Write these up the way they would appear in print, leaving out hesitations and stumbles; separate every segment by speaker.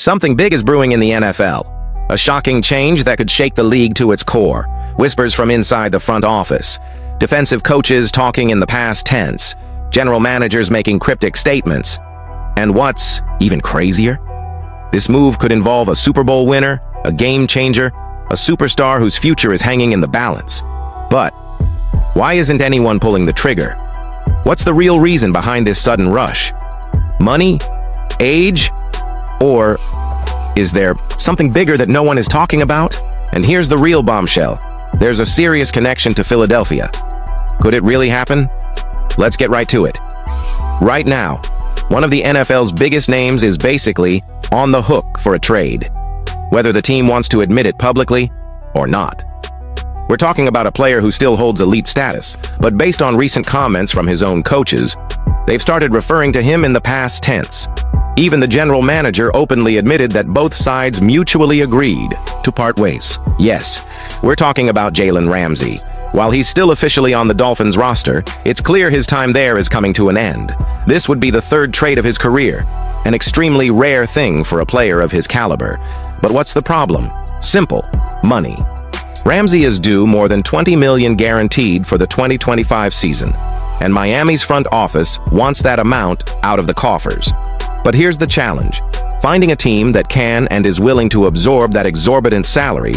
Speaker 1: Something big is brewing in the NFL. A shocking change that could shake the league to its core. Whispers from inside the front office. Defensive coaches talking in the past tense. General managers making cryptic statements. And what's even crazier? This move could involve a Super Bowl winner, a game changer, a superstar whose future is hanging in the balance. But why isn't anyone pulling the trigger? What's the real reason behind this sudden rush? Money? Age? Or is there something bigger that no one is talking about? And here's the real bombshell. There's a serious connection to Philadelphia. Could it really happen? Let's get right to it. Right now, one of the NFL's biggest names is basically on the hook for a trade, whether the team wants to admit it publicly or not. We're talking about a player who still holds elite status, but based on recent comments from his own coaches, they've started referring to him in the past tense. Even the general manager openly admitted that both sides mutually agreed to part ways. Yes, we're talking about Jalen Ramsey. While he's still officially on the Dolphins roster, it's clear his time there is coming to an end. This would be the third trade of his career, an extremely rare thing for a player of his caliber. But what's the problem? Simple: money. Ramsey is due more than $20 million guaranteed for the 2025 season, and Miami's front office wants that amount out of the coffers. But here's the challenge: finding a team that can and is willing to absorb that exorbitant salary.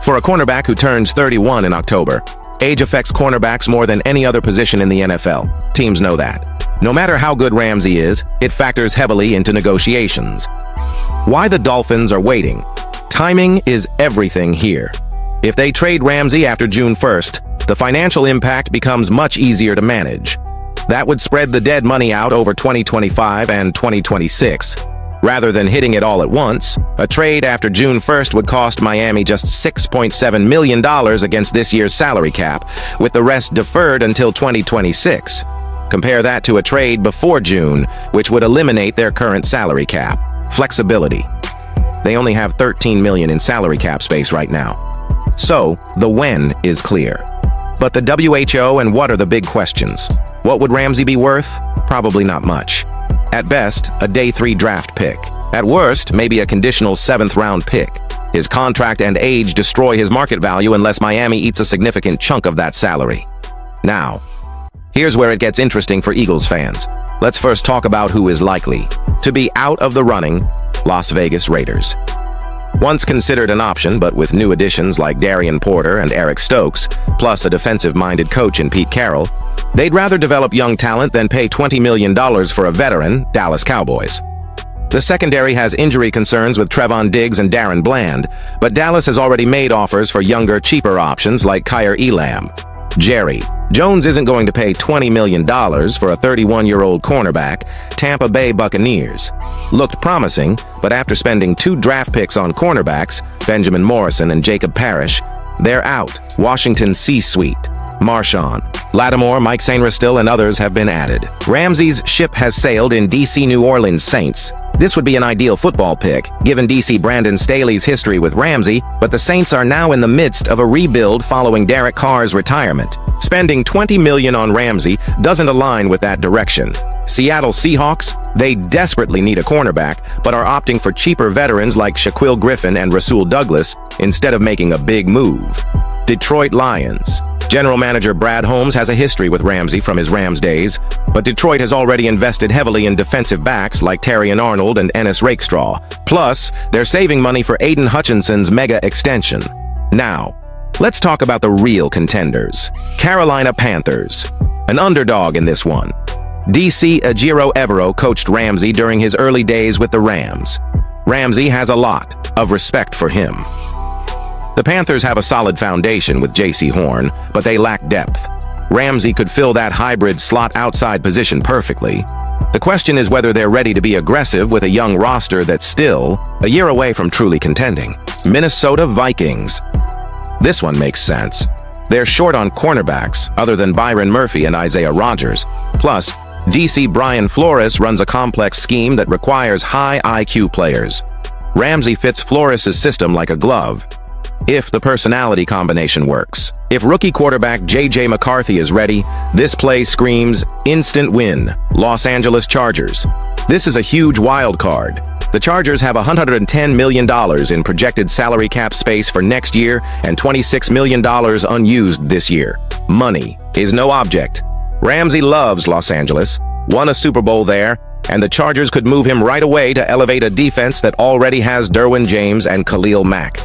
Speaker 1: For a cornerback who turns 31 in October, age affects cornerbacks more than any other position in the NFL. Teams know that. No matter how good Ramsey is, it factors heavily into negotiations. Why the Dolphins are waiting? Timing is everything here. If they trade Ramsey after June 1st, the financial impact becomes much easier to manage. That would spread the dead money out over 2025 and 2026. Rather than hitting it all at once, a trade after June 1st would cost Miami just $6.7 million against this year's salary cap, with the rest deferred until 2026. Compare that to a trade before June, which would eliminate their current salary cap. Flexibility. They only have $13 million in salary cap space right now. So, the when is clear. But the WHO and what are the big questions? What would Ramsey be worth? Probably not much. At best, a day 3 draft pick. At worst, maybe a conditional 7th round pick. His contract and age destroy his market value unless Miami eats a significant chunk of that salary. Now, here's where it gets interesting for Eagles fans. Let's first talk about who is likely to be out of the running: Las Vegas Raiders. Once considered an option, but with new additions like Darian Porter and Eric Stokes, plus a defensive-minded coach in Pete Carroll, they'd rather develop young talent than pay $20 million for a veteran, Dallas Cowboys. The secondary has injury concerns with Trevon Diggs and Darren Bland, but Dallas has already made offers for younger, cheaper options like Kaiir Elam. Jerry Jones isn't going to pay $20 million for a 31-year-old cornerback. Tampa Bay Buccaneers looked promising, but after spending 2 draft picks on cornerbacks, Benjamin Morrison and Jacob Parrish, they're out. Washington C-suite. Marshawn Lattimore, Mike Sainristil, and others have been added. Ramsey's ship has sailed in DC New Orleans Saints. This would be an ideal football pick, given DC Brandon Staley's history with Ramsey, but the Saints are now in the midst of a rebuild following Derek Carr's retirement. Spending $20 million on Ramsey doesn't align with that direction. Seattle Seahawks, they desperately need a cornerback, but are opting for cheaper veterans like Shaquill Griffin and Rasul Douglas instead of making a big move. Detroit Lions. General manager Brad Holmes has a history with Ramsey from his Rams days, but Detroit has already invested heavily in defensive backs like Terrion Arnold and Ennis Rakestraw. Plus, they're saving money for Aiden Hutchinson's mega extension. Now, let's talk about the real contenders. Carolina Panthers. An underdog in this one. DC Ejiro Evero coached Ramsey during his early days with the Rams. Ramsey has a lot of respect for him. The Panthers have a solid foundation with J.C. Horn, but they lack depth. Ramsey could fill that hybrid slot outside position perfectly. The question is whether they're ready to be aggressive with a young roster that's still a year away from truly contending. Minnesota Vikings. This one makes sense. They're short on cornerbacks other than Byron Murphy and Isaiah Rodgers. Plus, DC Brian Flores runs a complex scheme that requires high IQ players. Ramsey fits Flores' system like a glove, if the personality combination works. If rookie quarterback J.J. McCarthy is ready, this play screams instant win. Los Angeles Chargers. This is a huge wild card. The Chargers have $110 million in projected salary cap space for next year and $26 million unused this year. Money is no object. Ramsey loves Los Angeles, won a Super Bowl there, and the Chargers could move him right away to elevate a defense that already has Derwin James and Khalil Mack.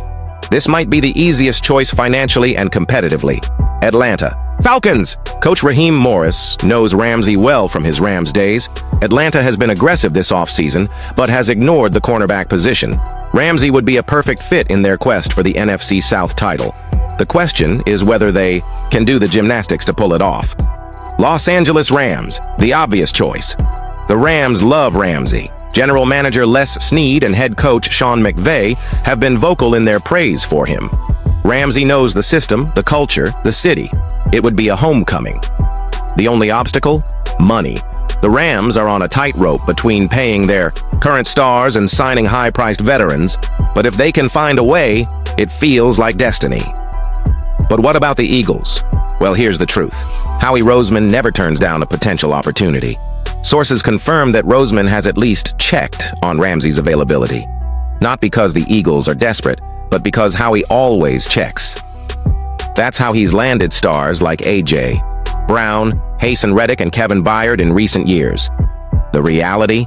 Speaker 1: This might be the easiest choice financially and competitively. Atlanta Falcons. Coach Raheem Morris knows Ramsey well from his Rams days. Atlanta has been aggressive this offseason, but has ignored the cornerback position. Ramsey would be a perfect fit in their quest for the NFC South title. The question is whether they can do the gymnastics to pull it off. Los Angeles Rams, the obvious choice. The Rams love Ramsey. General Manager Les Snead and head coach Sean McVay have been vocal in their praise for him. Ramsey knows the system, the culture, the city. It would be a homecoming. The only obstacle? Money. The Rams are on a tightrope between paying their current stars and signing high-priced veterans, but if they can find a way, it feels like destiny. But what about the Eagles? Well, here's the truth. Howie Roseman never turns down a potential opportunity. Sources confirm that Roseman has at least checked on Ramsey's availability. Not because the Eagles are desperate, but because Howie always checks. That's how he's landed stars like A.J. Brown, Hasten Reddick, and Kevin Byard in recent years. The reality?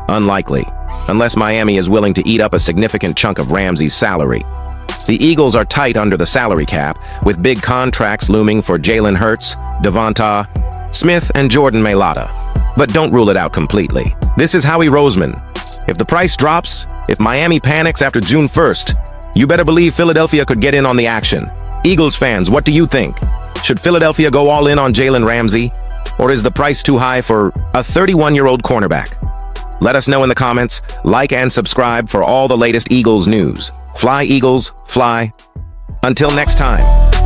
Speaker 1: Unlikely, unless Miami is willing to eat up a significant chunk of Ramsey's salary. The Eagles are tight under the salary cap, with big contracts looming for Jalen Hurts, Devonta Smith, and Jordan Mailata. But don't rule it out completely. This is Howie Roseman. If the price drops, if Miami panics after June 1st, you better believe Philadelphia could get in on the action. Eagles fans, what do you think? Should Philadelphia go all in on Jalen Ramsey? Or is the price too high for a 31-year-old cornerback? Let us know in the comments, like and subscribe for all the latest Eagles news. Fly, Eagles, fly. Until next time.